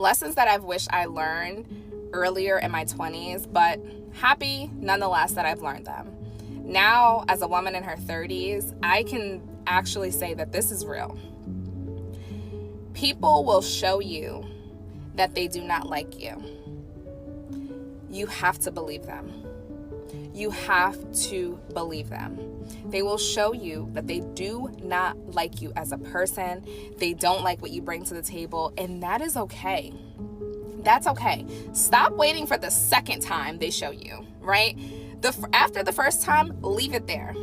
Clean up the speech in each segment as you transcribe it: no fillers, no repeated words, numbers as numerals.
Lessons that I've wished I learned earlier in my 20s, but happy nonetheless that I've learned them. Now, as a woman in her 30s, I can actually say that this is real. People will show you that they do not like you. You have to believe them. You have to believe them. They will show you that they do not like you as a person. They don't like what you bring to the table, and that is okay. That's okay. Stop waiting for the second time they show you, right? After the first time, leave it there.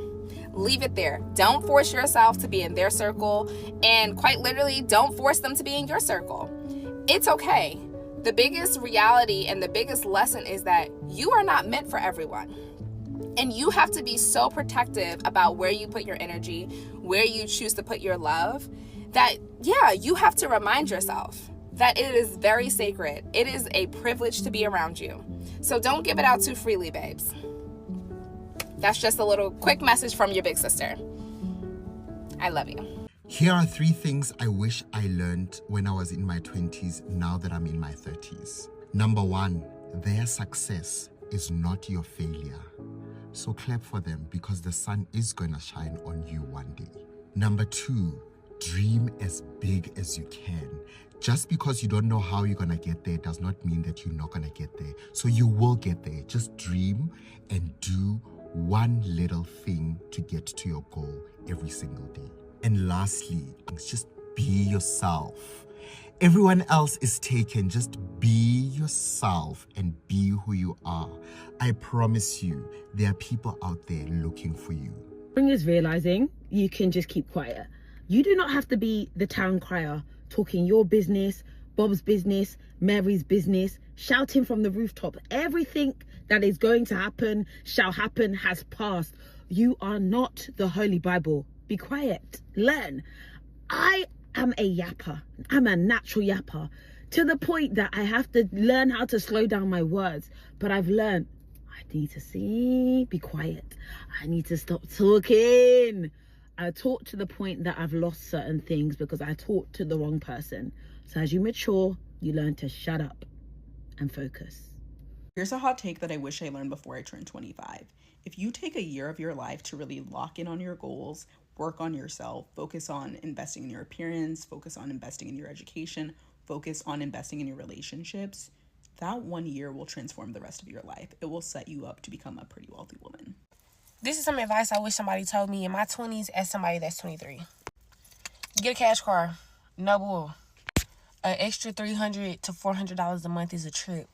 Leave it there. Don't force yourself to be in their circle, and quite literally, don't force them to be in your circle. It's okay. The biggest reality and the biggest lesson is that you are not meant for everyone. And you have to be so protective about where you put your energy, where you choose to put your love, that, yeah, you have to remind yourself that it is very sacred. It is a privilege to be around you. So don't give it out too freely, babes. That's just a little quick message from your big sister. I love you. Here are 3 things I wish I learned when I was in my 20s, now that I'm in my 30s. Number 1, their success is not your failure. So clap for them, because the sun is going to shine on you one day. Number 2, dream as big as you can. Just because you don't know how you're going to get there does not mean that you're not going to get there. So you will get there. Just dream and do one little thing to get to your goal every single day. And lastly, just be yourself. Everyone else is taken. Just be yourself and be who you are. I promise you, there are people out there looking for you. Thing is realizing you can just keep quiet. You do not have to be the town crier, talking your business, Bob's business, Mary's business, shouting from the rooftop. Everything that is going to happen, shall happen, has passed. You are not the Holy Bible. Be quiet. Learn. I am a yapper. I'm a natural yapper, to the point that I have to learn how to slow down my words. But I've learned I need to be quiet. I need to stop talking. I talk to the point that I've lost certain things because I talked to the wrong person. So as you mature, you learn to shut up and focus. Here's a hot take that I wish I learned before I turned 25. If you take a year of your life to really lock in on your goals, work on yourself, focus on investing in your appearance, focus on investing in your education, focus on investing in your relationships, that 1 year will transform the rest of your life. It will set you up to become a pretty wealthy woman. This is some advice I wish somebody told me in my 20s as somebody that's 23. Get a cash car. No bull. An extra $300 to $400 a month is a trip,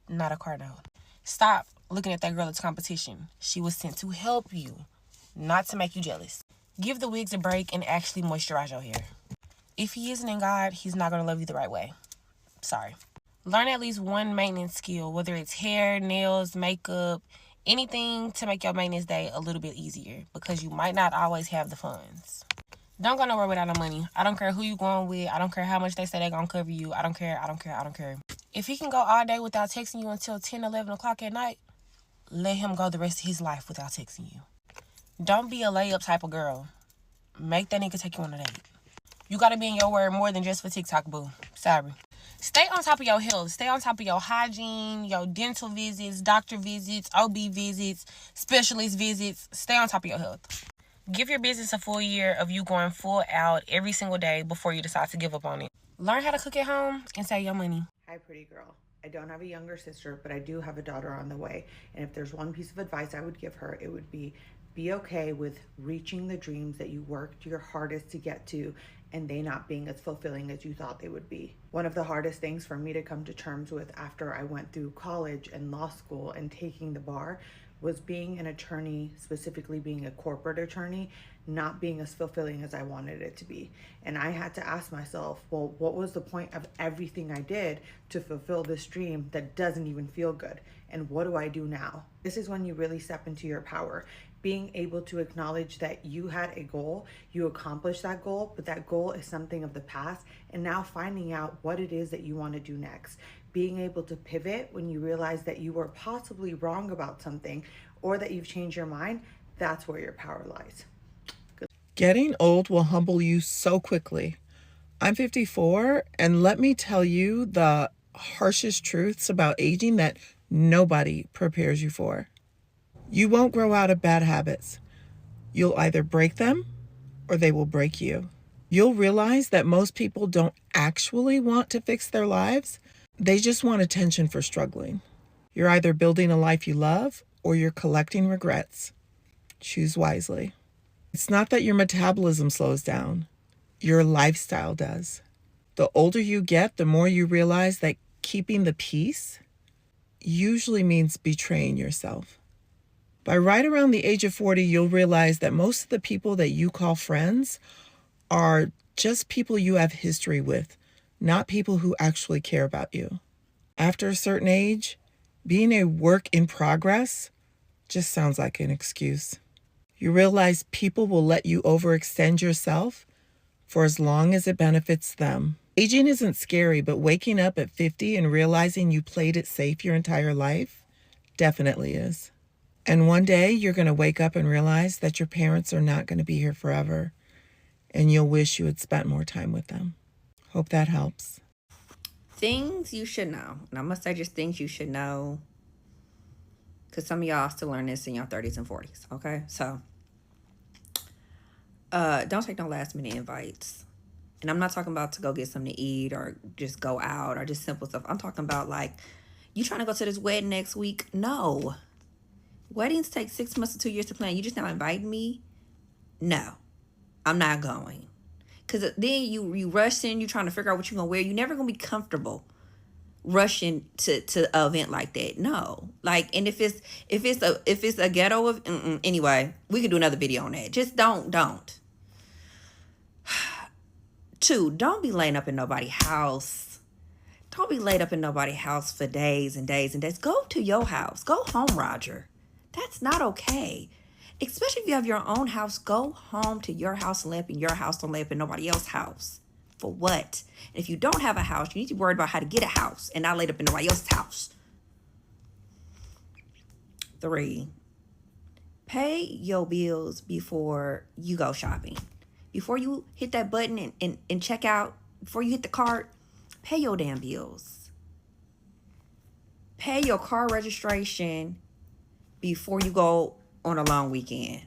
not a car note. Stop looking at that girl as competition. She was sent to help you, not to make you jealous. Give the wigs a break and actually moisturize your hair. If he isn't in God, he's not going to love you the right way. Sorry. Learn at least one maintenance skill, whether it's hair, nails, makeup, anything to make your maintenance day a little bit easier, because you might not always have the funds. Don't go nowhere without no money. I don't care who you going with. I don't care how much they say they're going to cover you. I don't care. If he can go all day without texting you until 10, 11 o'clock at night, let him go the rest of his life without texting you. Don't be a layup type of girl. Make that nigga take you on a date. You got to be in your word more than just for TikTok, boo. Sorry. Stay on top of your health. Stay on top of your hygiene, your dental visits, doctor visits, OB visits, specialist visits. Stay on top of your health. Give your business a full year of you going full out every single day before you decide to give up on it. Learn how to cook at home and save your money. Hi, pretty girl. I don't have a younger sister, but I do have a daughter on the way. And if there's one piece of advice I would give her, it would be okay with reaching the dreams that you worked your hardest to get to, and they not being as fulfilling as you thought they would be. One of the hardest things for me to come to terms with after I went through college and law school and taking the bar was being an attorney, specifically being a corporate attorney, not being as fulfilling as I wanted it to be. And I had to ask myself, well, what was the point of everything I did to fulfill this dream that doesn't even feel good? And what do I do now? This is when you really step into your power. Being able to acknowledge that you had a goal, you accomplished that goal, but that goal is something of the past, and now finding out what it is that you want to do next. Being able to pivot when you realize that you were possibly wrong about something or that you've changed your mind, that's where your power lies. Getting old will humble you so quickly. I'm 54, and let me tell you the harshest truths about aging that nobody prepares you for. You won't grow out of bad habits. You'll either break them or they will break you. You'll realize that most people don't actually want to fix their lives. They just want attention for struggling. You're either building a life you love or you're collecting regrets. Choose wisely. It's not that your metabolism slows down. Your lifestyle does. The older you get, the more you realize that keeping the peace usually means betraying yourself. By right around the age of 40, you'll realize that most of the people that you call friends are just people you have history with, not people who actually care about you. After a certain age, being a work in progress just sounds like an excuse. You realize people will let you overextend yourself for as long as it benefits them. Aging isn't scary, but waking up at 50 and realizing you played it safe your entire life definitely is. And one day you're going to wake up and realize that your parents are not going to be here forever, and you'll wish you had spent more time with them. Hope that helps. Things you should know. And I'm going to say just things you should know, because some of y'all still learn this in your 30s and 40s, okay? So, don't take no last minute invites. And I'm not talking about to go get something to eat or just go out or just simple stuff. I'm talking about like, you trying to go to this wedding next week? No. Weddings take 6 months to 2 years to plan. You just now inviting me? No, I'm not going. Because then you rush in, you trying to figure out what you're going to wear. You're never going to be comfortable rushing to an event like that. No. Like, and if it's a ghetto of, anyway, we could do another video on that. Just don't. 2, don't be laying up in nobody's house. Don't be laid up in nobody's house for days and days and days. Go to your house. Go home, Roger. That's not okay. Especially if you have your own house, go home to your house and lay up in your house. Don't lay up in nobody else's house. For what? And if you don't have a house, you need to worry about how to get a house and not lay up in nobody else's house. 3, pay your bills before you go shopping. Before you hit that button and check out, before you hit the cart, pay your damn bills. Pay your car registration before you go on a long weekend.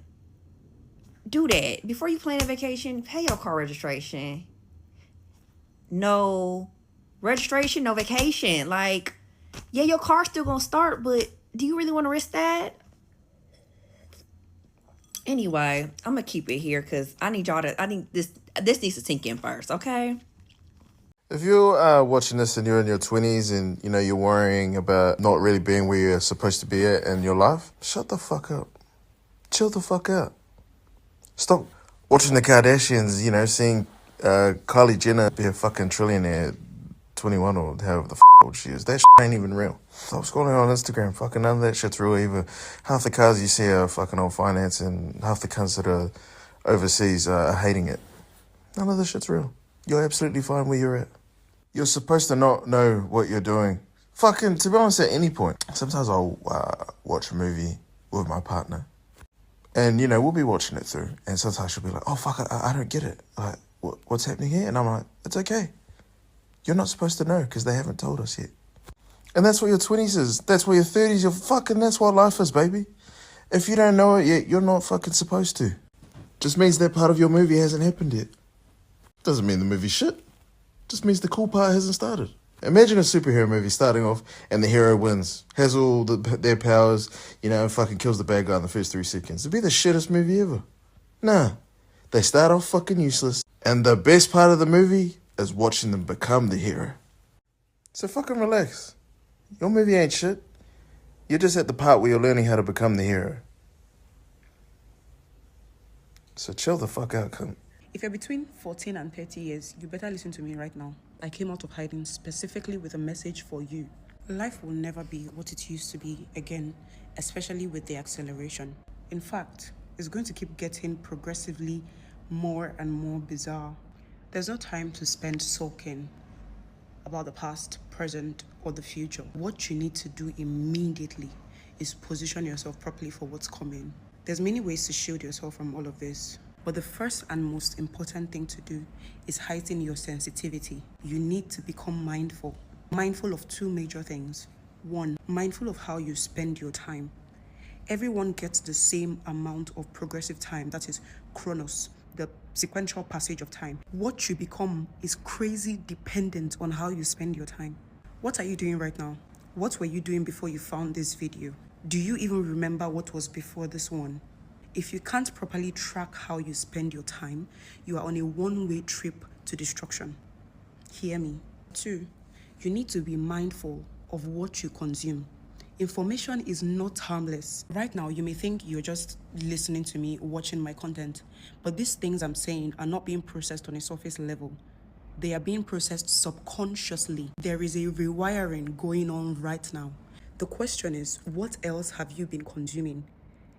Do that. Before you plan a vacation, pay your car registration. No registration, no vacation. Like, yeah, your car's still gonna start, but do you really want to risk that? Anyway, I'm gonna keep it here because I need this needs to sink in first, okay? If you're watching this and you're in your 20s and, you know, you're worrying about not really being where you're supposed to be at in your life, shut the fuck up. Chill the fuck out. Stop watching the Kardashians, you know, seeing Kylie Jenner be a fucking trillionaire at 21 or however the old she is. That shit ain't even real. Stop scrolling on Instagram. Fucking none of that shit's real either. Half the cars you see are fucking on finance and half the cunts that are overseas are hating it. None of this shit's real. You're absolutely fine where you're at. You're supposed to not know what you're doing. Fucking, to be honest, at any point. Sometimes I'll watch a movie with my partner. And, you know, we'll be watching it through. And sometimes she'll be like, oh, fuck, I don't get it. Like, what's happening here? And I'm like, it's okay. You're not supposed to know because they haven't told us yet. And that's what your 20s is. That's what your 30s. That's what life is, baby. If you don't know it yet, you're not fucking supposed to. Just means that part of your movie hasn't happened yet. Doesn't mean the movie's shit. Just means the cool part hasn't started. Imagine a superhero movie starting off and the hero wins, has all their powers, you know, and fucking kills the bad guy in the first 3 seconds. It'd be the shittest movie ever. Nah, they start off fucking useless, and the best part of the movie is watching them become the hero. So fucking relax. Your movie ain't shit. You're just at the part where you're learning how to become the hero. So chill the fuck out, cunt. If you're between 14 and 30 years, you better listen to me right now. I came out of hiding specifically with a message for you. Life will never be what it used to be again, especially with the acceleration. In fact, it's going to keep getting progressively more and more bizarre. There's no time to spend sulking about the past, present, or the future. What you need to do immediately is position yourself properly for what's coming. There's many ways to shield yourself from all of this. But the first and most important thing to do is heighten your sensitivity. You need to become mindful. Mindful of two major things. One, mindful of how you spend your time. Everyone gets the same amount of progressive time, that is chronos, the sequential passage of time. What you become is crazy dependent on how you spend your time. What are you doing right now? What were you doing before you found this video? Do you even remember what was before this one? If you can't properly track how you spend your time, you are on a one-way trip to destruction. Hear me. 2, you need to be mindful of what you consume. Information is not harmless. Right now, you may think you're just listening to me, watching my content, but these things I'm saying are not being processed on a surface level. They are being processed subconsciously. There is a rewiring going on right now. The question is, what else have you been consuming?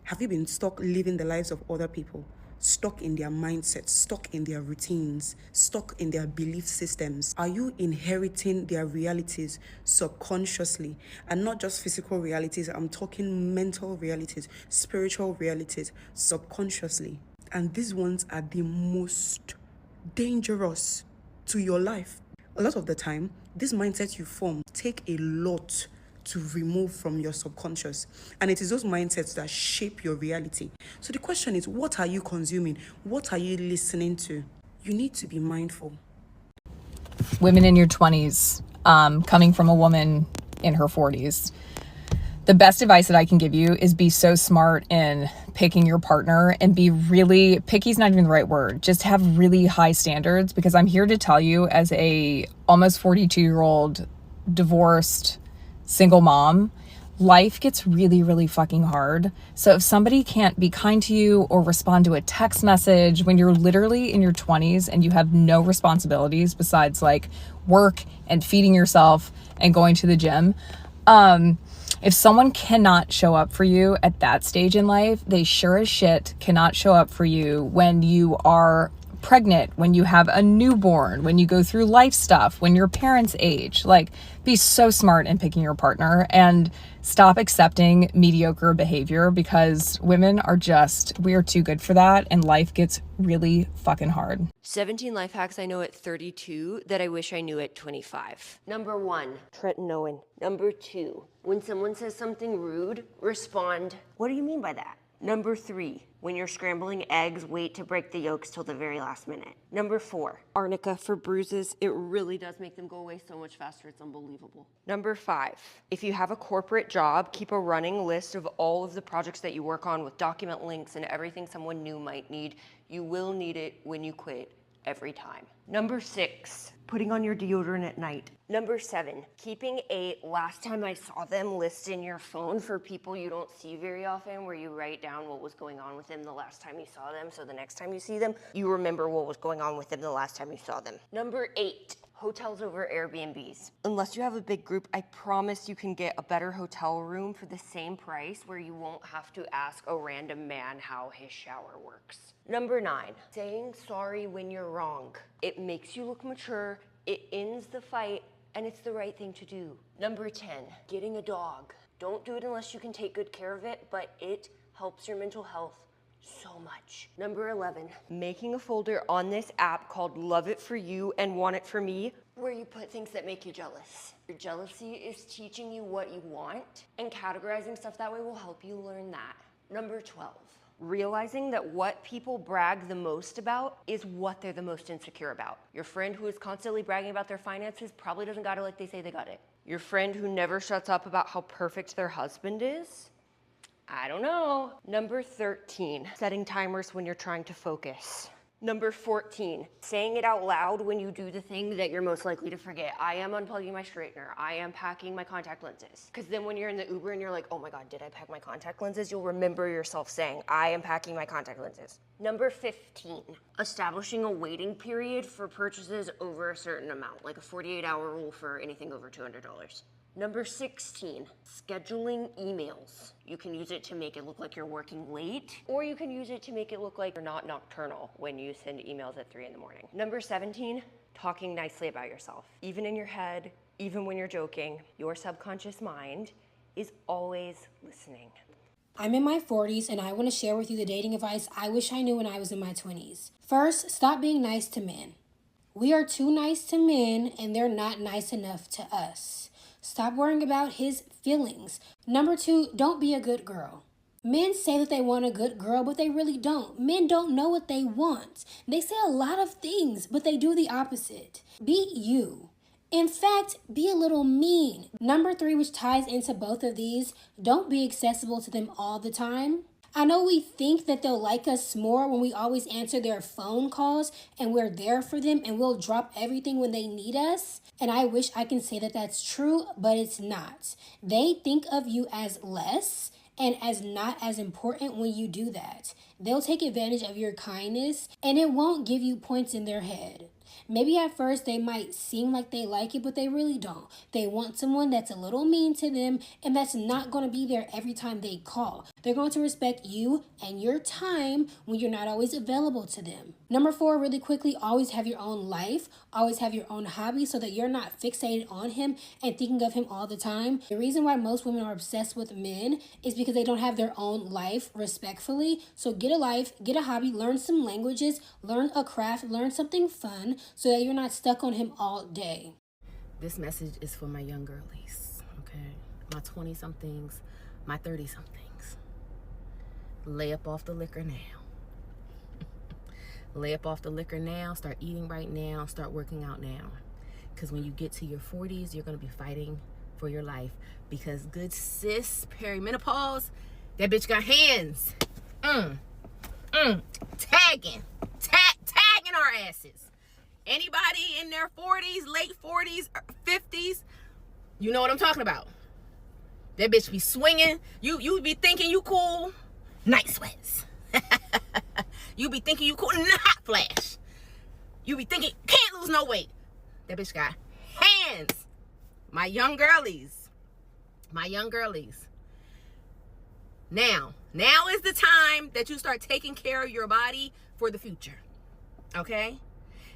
Have you been stuck living the lives of other people? Stuck in their mindsets, stuck in their routines, stuck in their belief systems? Are you inheriting their realities subconsciously? And not just physical realities, I'm talking mental realities, spiritual realities, subconsciously. And these ones are the most dangerous to your life. A lot of the time, these mindsets you form take a lot to remove from your subconscious, and it is those mindsets that shape your reality. So the question is, what are you consuming? What are you listening to? You need to be mindful. Women in your 20s, coming from a woman in her 40s, the best advice that I can give you is be so smart in picking your partner and be really, picky's not even the right word, just have really high standards, because I'm here to tell you, as a almost 42-year-old divorced single mom, life gets really, really fucking hard. So if somebody can't be kind to you or respond to a text message when you're literally in your 20s and you have no responsibilities besides like work and feeding yourself and going to the gym, if someone cannot show up for you at that stage in life, they sure as shit cannot show up for you when you are pregnant, when you have a newborn, when you go through life stuff, when your parents age. Like, be so smart in picking your partner and stop accepting mediocre behavior, because women are just, we are too good for that, and life gets really fucking hard. 17 life hacks I know at 32 that I wish I knew at 25. Number 1, Trenton Owen. Number 2, when someone says something rude, respond, "What do you mean by that?" Number 3, when you're scrambling eggs, wait to break the yolks till the very last minute. Number 4, arnica for bruises. It really does make them go away so much faster, it's unbelievable. Number 5, if you have a corporate job, keep a running list of all of the projects that you work on with document links and everything someone new might need. You will need it when you quit, every time. Number 6, putting on your deodorant at night. Number 7, keeping a last time I saw them list in your phone for people you don't see very often, where you write down what was going on with them the last time you saw them, so the next time you see them, you remember what was going on with them the last time you saw them. Number 8, hotels over Airbnbs. Unless you have a big group, I promise you can get a better hotel room for the same price, where you won't have to ask a random man how his shower works. Number 9, saying sorry when you're wrong. It makes you look mature, it ends the fight, and it's the right thing to do. Number 10, getting a dog. Don't do it unless you can take good care of it, but it helps your mental health so much. Number 11, making a folder on this app called Love It For You and Want It For Me, where you put things that make you jealous. Your jealousy is teaching you what you want, and categorizing stuff that way will help you learn that. Number 12, realizing that what people brag the most about is what they're the most insecure about. Your friend who is constantly bragging about their finances probably doesn't got it like they say they got it. Your friend who never shuts up about how perfect their husband is, I don't know. Number 13, setting timers when you're trying to focus. Number 14, saying it out loud when you do the thing that you're most likely to forget. I am unplugging my straightener. I am packing my contact lenses. Because then when you're in the Uber and you're like, oh my God, did I pack my contact lenses? You'll remember yourself saying, I am packing my contact lenses. Number 15, establishing a waiting period for purchases over a certain amount, like a 48-hour rule for anything over $200. Number 16, scheduling emails. You can use it to make it look like you're working late, or you can use it to make it look like you're not nocturnal when you send emails at 3 in the morning. Number 17, talking nicely about yourself. Even in your head, even when you're joking, your subconscious mind is always listening. I'm in my 40s and I want to share with you the dating advice I wish I knew when I was in my 20s. First, stop being nice to men. We are too nice to men and they're not nice enough to us. Stop worrying about his feelings. Number 2, don't be a good girl. Men say that they want a good girl, but they really don't. Men don't know what they want. They say a lot of things, but they do the opposite. Be you. In fact, be a little mean. Number 3, which ties into both of these, don't be accessible to them all the time. I know we think that they'll like us more when we always answer their phone calls and we're there for them and we'll drop everything when they need us. And I wish I can say that that's true, but it's not. They think of you as less and as not as important when you do that. They'll take advantage of your kindness and it won't give you points in their head. Maybe at first they might seem like they like it, but they really don't. They want someone that's a little mean to them and that's not going to be there every time they call. They're going to respect you and your time when you're not always available to them. Number 4, really quickly, always have your own life. Always have your own hobby so that you're not fixated on him and thinking of him all the time. The reason why most women are obsessed with men is because they don't have their own life, respectfully. So get a life, get a hobby, learn some languages, learn a craft, learn something fun so that you're not stuck on him all day. This message is for my young girlies, okay? My 20-somethings, my 30-somethings. Lay up off the liquor now. Lay up off the liquor now. Start eating right now. Start working out now. Because when you get to your 40s, you're going to be fighting for your life. Because good sis, perimenopause, that bitch got hands. Tagging our asses. Anybody in their 40s, late 40s, 50s, you know what I'm talking about. That bitch be swinging. You be thinking you cool. Night sweats. You be thinking you cool. Hot flash. You be thinking can't lose no weight. That bitch got hands. My young girlies. Now is the time that you start taking care of your body for the future. Okay?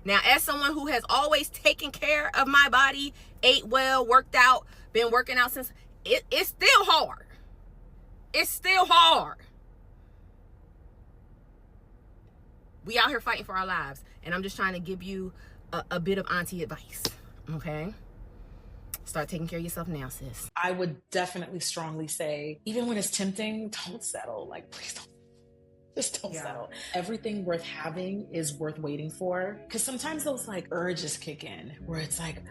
Now, as someone who has always taken care of my body, ate well, worked out, been working out since, it's still hard. It's still hard. We out here fighting for our lives. And I'm just trying to give you a bit of auntie advice. Okay? Start taking care of yourself now, sis. I would definitely strongly say, even when it's tempting, don't settle. Like, please don't. Just don't settle. Everything worth having is worth waiting for. Because sometimes those like urges kick in where it's like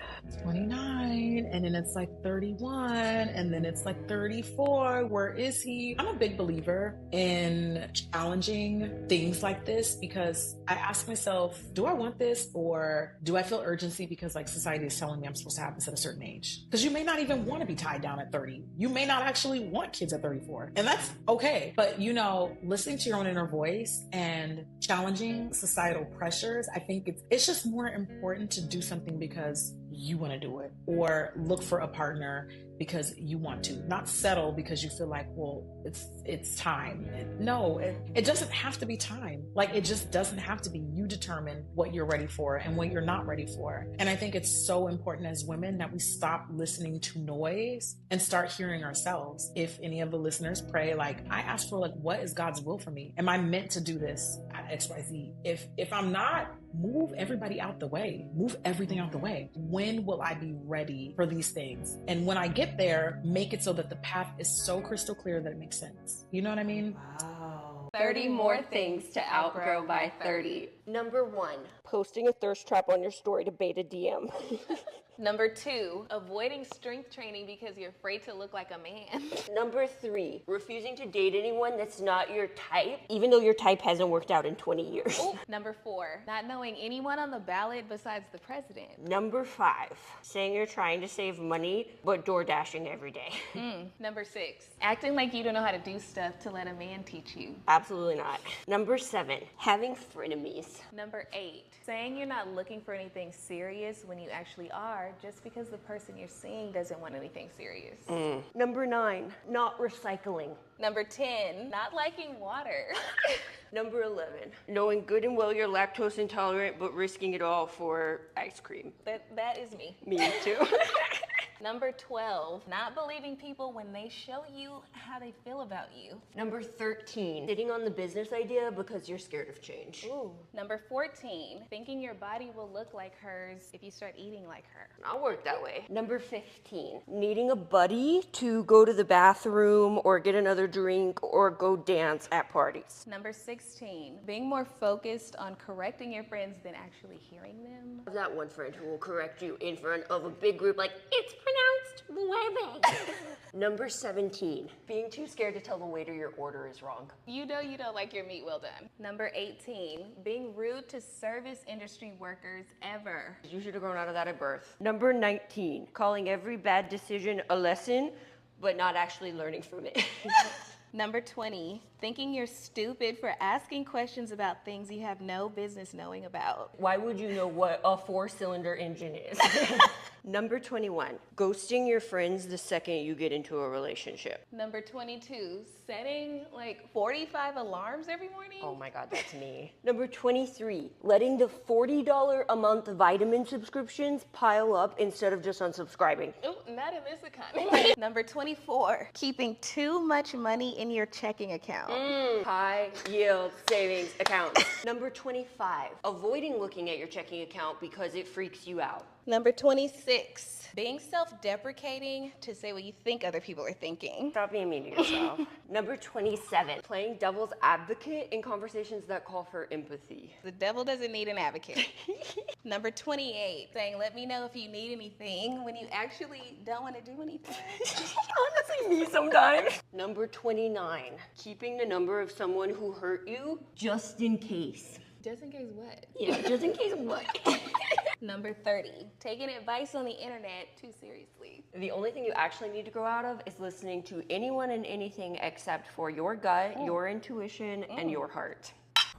29 and then it's like 31 and then it's like 34. Where is he? I'm a big believer in challenging things like this because I ask myself, do I want this or do I feel urgency because like society is telling me I'm supposed to have this at a certain age? Because you may not even want to be tied down at 30. You may not actually want kids at 34. And that's okay. But you know, listening to your own inner voice and challenging societal pressures, I think it's just more important to do something because you want to do it or look for a partner because you want to, not settle because you feel like, well, it's time. It doesn't have to be time. Like, it just doesn't have to be. You determine what you're ready for and what you're not ready for. And I think it's so important as women that we stop listening to noise and start hearing ourselves. If any of the listeners pray, like, I ask for like, what is God's will for me? Am I meant to do this at XYZ? If I'm not, move everybody out the way. Move everything out the way. When will I be ready for these things? And when I get there, make it so that the path is so crystal clear that it makes sense. You know what I mean? Wow. 30 more things to outgrow by 30. Number 1, posting a thirst trap on your story to bait a DM. Number 2, avoiding strength training because you're afraid to look like a man. Number 3, refusing to date anyone that's not your type, even though your type hasn't worked out in 20 years. Ooh. Number 4, not knowing anyone on the ballot besides the president. Number 5, saying you're trying to save money, but door dashing every day. Number 6, acting like you don't know how to do stuff to let a man teach you. Absolutely not. Number 7, having frenemies. Number 8, saying you're not looking for anything serious when you actually are, just because the person you're seeing doesn't want anything serious. Number 9, not recycling. Number 10, not liking water. Number 11, knowing good and well you're lactose intolerant, but risking it all for ice cream. That is me. Me too. Number 12, not believing people when they show you how they feel about you. Number 13, sitting on the business idea because you're scared of change. Ooh. Number 14, thinking your body will look like hers if you start eating like her. I'll work that way. Number 15, needing a buddy to go to the bathroom or get another drink or go dance at parties. Number 16, being more focused on correcting your friends than actually hearing them. That one friend who will correct you in front of a big group like, it's pronounced nueve. Number 17, being too scared to tell the waiter your order is wrong. You know you don't like your meat well done. Number 18, being rude to service industry workers ever. You should have grown out of that at birth. Number 19, calling every bad decision a lesson, but not actually learning from it. Number 20, thinking you're stupid for asking questions about things you have no business knowing about. Why would you know what a 4-cylinder engine is? Number 21, ghosting your friends the second you get into a relationship. Number 22, setting like 45 alarms every morning. Oh my God, that's me. Number 23, letting the $40 a month vitamin subscriptions pile up instead of just unsubscribing. Ooh, not in this economy. Number 24, keeping too much money in your checking account. High yield savings account. Number 25, avoiding looking at your checking account because it freaks you out. Number 26, being self-deprecating to say what you think other people are thinking. Stop being mean to yourself. Number 27, playing devil's advocate in conversations that call for empathy. The devil doesn't need an advocate. Number 28, saying let me know if you need anything when you actually don't want to do anything. Honestly, me sometimes. Number 29, keeping the number of someone who hurt you just in case. Just in case what? Yeah, just in case what? Number 30, taking advice on the internet too seriously. The only thing you actually need to grow out of is listening to anyone and anything except for your gut, your intuition, and your heart.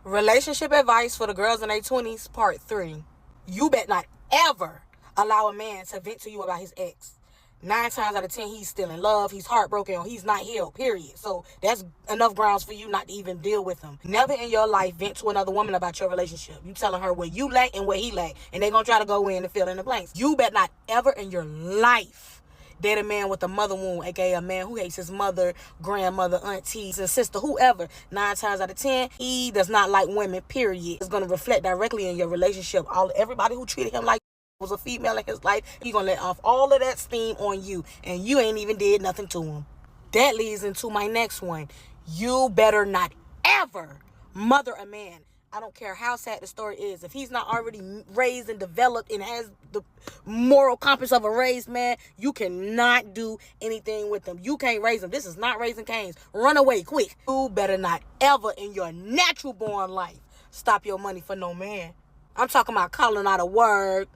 Relationship advice for the girls in their 20s, part 3. You bet not ever allow a man to vent to you about his ex. 9 times out of 10, he's still in love, he's heartbroken, or he's not healed, period. So that's enough grounds for you not to even deal with him. Never in your life vent to another woman about your relationship. You telling her what you lack and what he lack, and they're going to try to go in and fill in the blanks. You bet not ever in your life date a man with a mother wound, aka a man who hates his mother, grandmother, aunties, and sister, whoever. 9 times out of 10, he does not like women, period. It's going to reflect directly in your relationship. Everybody who treated him like was a female in his life, he's gonna let off all of that steam on you, and you ain't even did nothing to him. That leads into my next one. You better not ever mother a man. I don't care how sad the story is. If he's not already raised and developed and has the moral compass of a raised man, you cannot do anything with him. You can't raise him. This is not Raising Cane's. Run away quick. You better not ever in your natural born life stop your money for no man. I'm talking about calling out of work,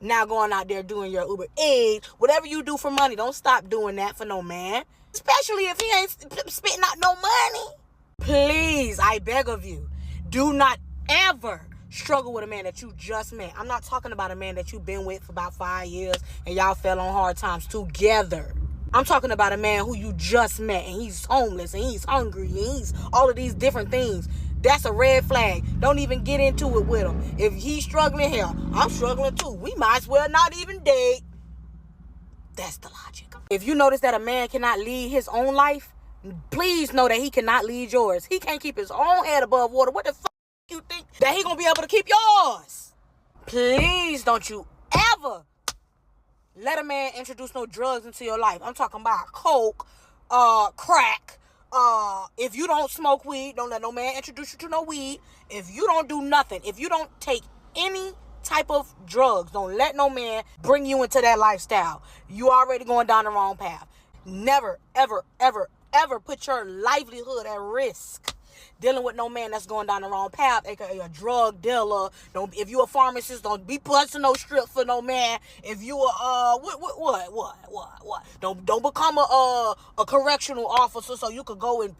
now going out there doing your Uber Eats, whatever you do for money, don't stop doing that for no man. Especially if he ain't spitting out no money. Please, I beg of you, do not ever struggle with a man that you just met. I'm not talking about a man that you've been with for about 5 years and y'all fell on hard times together. I'm talking about a man who you just met and he's homeless and he's hungry and he's all of these different things. That's a red flag. Don't even get into it with him. If he's struggling, hell, I'm struggling too. We might as well not even date. That's the logic. If you notice that a man cannot lead his own life, please know that he cannot lead yours. He can't keep his own head above water. What the fuck you think that he gonna be able to keep yours? Please don't you ever let a man introduce no drugs into your life. I'm talking about coke, crack. If you don't smoke weed, don't let no man introduce you to no weed. If you don't do nothing, if you don't take any type of drugs, don't let no man bring you into that lifestyle. You already going down the wrong path. Never, ever, ever, ever put your livelihood at risk dealing with no man that's going down the wrong path, aka a drug dealer. If you a pharmacist, don't be busting no strip for no man. If you what? Don't become a correctional officer so you could go and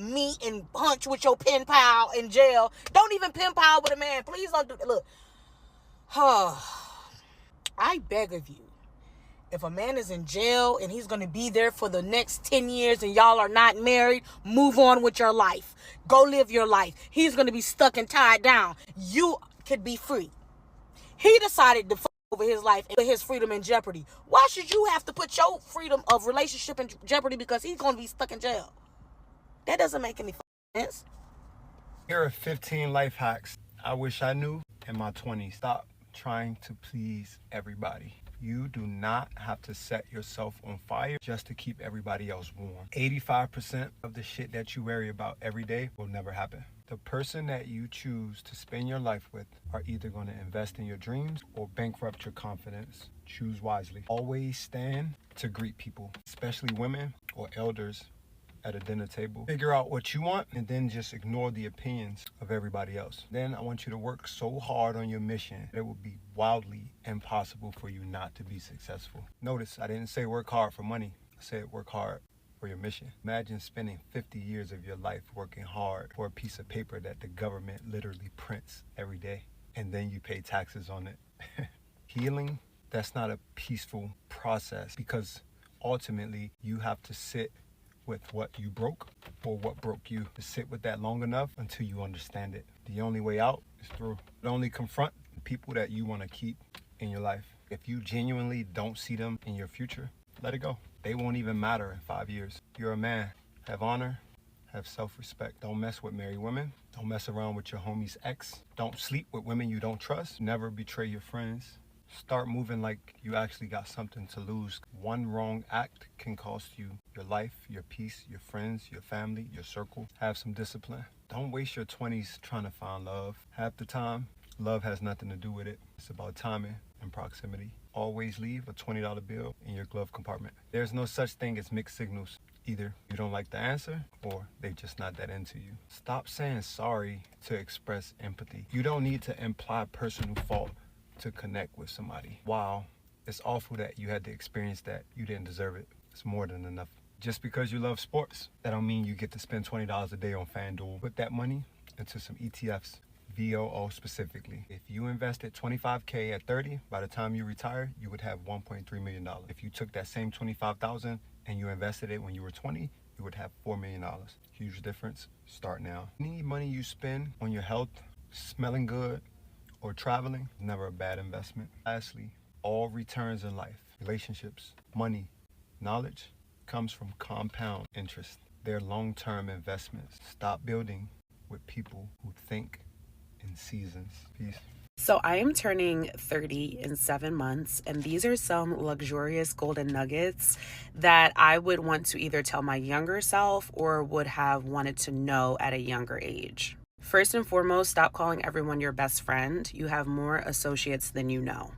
meet and punch with your pen pal in jail. Don't even pen pal with a man. Please don't do that. Look, I beg of you. If a man is in jail and he's going to be there for the next 10 years and y'all are not married, move on with your life. Go live your life. He's going to be stuck and tied down. You could be free. He decided to over his life and put his freedom in jeopardy. Why should you have to put your freedom of relationship in jeopardy because he's going to be stuck in jail? That doesn't make any sense. Here are 15 life hacks I wish I knew in my 20s. Stop trying to please everybody. You do not have to set yourself on fire just to keep everybody else warm. 85% of the shit that you worry about every day will never happen. The person that you choose to spend your life with are either going to invest in your dreams or bankrupt your confidence. Choose wisely. Always stand to greet people, especially women or elders at a dinner table. Figure out what you want and then just ignore the opinions of everybody else. Then I want you to work so hard on your mission that it will be wildly impossible for you not to be successful. Notice I didn't say work hard for money. I said work hard for your mission. Imagine spending 50 years of your life working hard for a piece of paper that the government literally prints every day, and then you pay taxes on it. Healing, that's not a peaceful process because ultimately you have to sit with what you broke or what broke you. To sit with that long enough until you understand it. The only way out is through. Only confront the people that you want to keep in your life. If you genuinely don't see them in your future, let it go. They won't even matter in 5 years. You're a man. Have honor. Have self-respect. Don't mess with married women. Don't mess around with your homie's ex. Don't sleep with women you don't trust. Never betray your friends. Start moving like you actually got something to lose. One wrong act can cost you your life, your peace, your friends, your family, your circle. Have some discipline. Don't waste your 20s trying to find love. Half the time, love has nothing to do with it. It's about timing and proximity. Always leave a $20 bill in your glove compartment. There's no such thing as mixed signals. Either you don't like the answer or they're just not that into you. Stop saying sorry to express empathy. You don't need to imply personal fault to connect with somebody. Wow, it's awful that you had to experience that. You didn't deserve it. It's more than enough. Just because you love sports, that don't mean you get to spend $20 a day on FanDuel. Put that money into some ETFs, VOO specifically. If you invested $25K at 30, by the time you retire, you would have $1.3 million. If you took that same $25,000 and you invested it when you were 20, you would have $4 million. Huge difference. Start now. Any money you spend on your health, smelling good, or traveling, never a bad investment. Lastly, all returns in life, relationships, money, knowledge, comes from compound interest. They're long-term investments. Stop building with people who think in seasons. Peace. So I am turning 30 in 7 months, and these are some luxurious golden nuggets that I would want to either tell my younger self or would have wanted to know at a younger age. First and foremost, stop calling everyone your best friend. You have more associates than you know.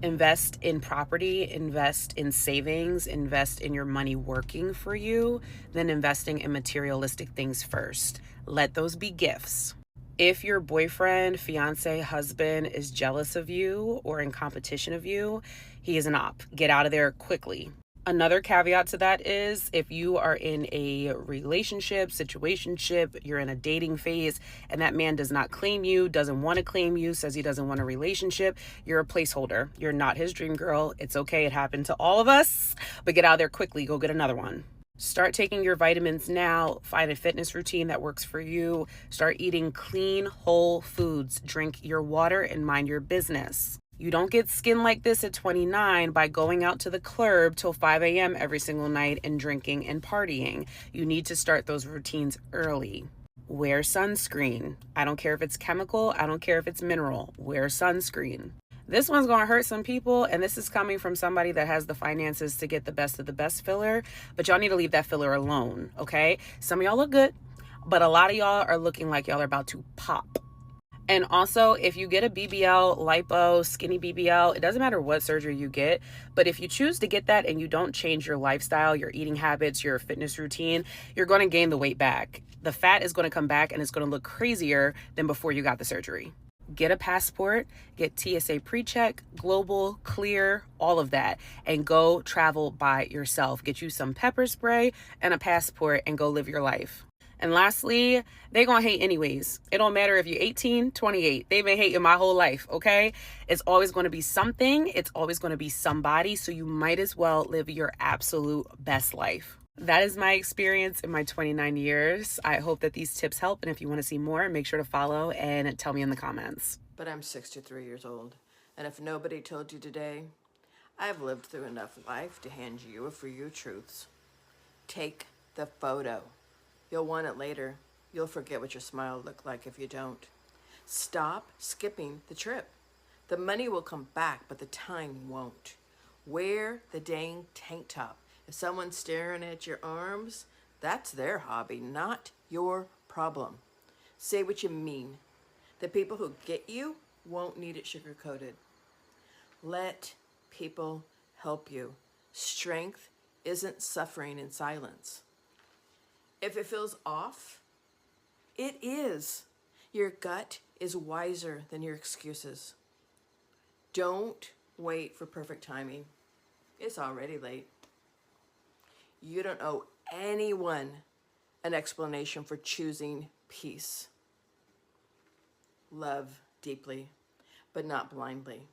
Invest in property, invest in savings, invest in your money working for you, then investing in materialistic things first. Let those be gifts. If your boyfriend, fiance, husband is jealous of you or in competition of you, he is an op. Get out of there quickly. Another caveat to that is if you are in a relationship, situationship, you're in a dating phase, and that man does not claim you, doesn't want to claim you, says he doesn't want a relationship, you're a placeholder. You're not his dream girl. It's okay. It happened to all of us, but get out of there quickly. Go get another one. Start taking your vitamins now. Find a fitness routine that works for you. Start eating clean, whole foods. Drink your water and mind your business. You don't get skin like this at 29 by going out to the club till 5 a.m. every single night and drinking and partying. You need to start those routines early. Wear sunscreen. I don't care if it's chemical. I don't care if it's mineral. Wear sunscreen. This one's going to hurt some people, and this is coming from somebody that has the finances to get the best of the best filler, but y'all need to leave that filler alone, okay? Some of y'all look good, but a lot of y'all are looking like y'all are about to pop. And also, if you get a BBL, lipo, skinny BBL, it doesn't matter what surgery you get, but if you choose to get that and you don't change your lifestyle, your eating habits, your fitness routine, you're going to gain the weight back. The fat is going to come back and it's going to look crazier than before you got the surgery. Get a passport, get TSA pre-check, global, clear, all of that, and go travel by yourself. Get you some pepper spray and a passport and go live your life. And lastly, they're going to hate anyways. It don't matter if you're 18, 28. They've been hating my whole life, okay? It's always going to be something. It's always going to be somebody. So you might as well live your absolute best life. That is my experience in my 29 years. I hope that these tips help. And if you want to see more, make sure to follow and tell me in the comments. But I'm 63 years old. And if nobody told you today, I've lived through enough life to hand you a few truths. Take the photo. You'll want it later. You'll forget what your smile looked like if you don't. Stop skipping the trip. The money will come back, but the time won't. Wear the dang tank top. If someone's staring at your arms, that's their hobby, not your problem. Say what you mean. The people who get you won't need it sugar-coated. Let people help you. Strength isn't suffering in silence. If it feels off, it is. Your gut is wiser than your excuses. Don't wait for perfect timing. It's already late. You don't owe anyone an explanation for choosing peace. Love deeply, but not blindly.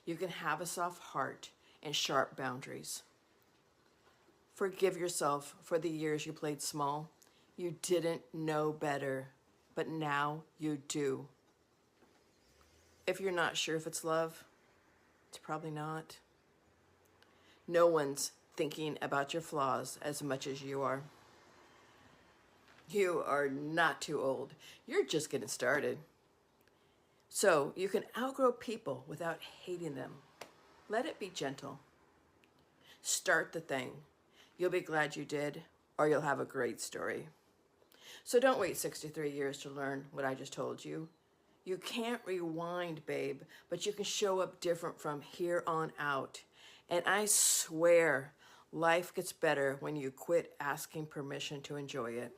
You can have a soft heart and sharp boundaries. Forgive yourself for the years you played small. You didn't know better, but now you do. If you're not sure if it's love, it's probably not. No one's thinking about your flaws as much as you are. You are not too old. You're just getting started. So you can outgrow people without hating them. Let it be gentle. Start the thing. You'll be glad you did, or you'll have a great story. So don't wait 63 years to learn what I just told you. You can't rewind, babe, but you can show up different from here on out. And I swear, life gets better when you quit asking permission to enjoy it.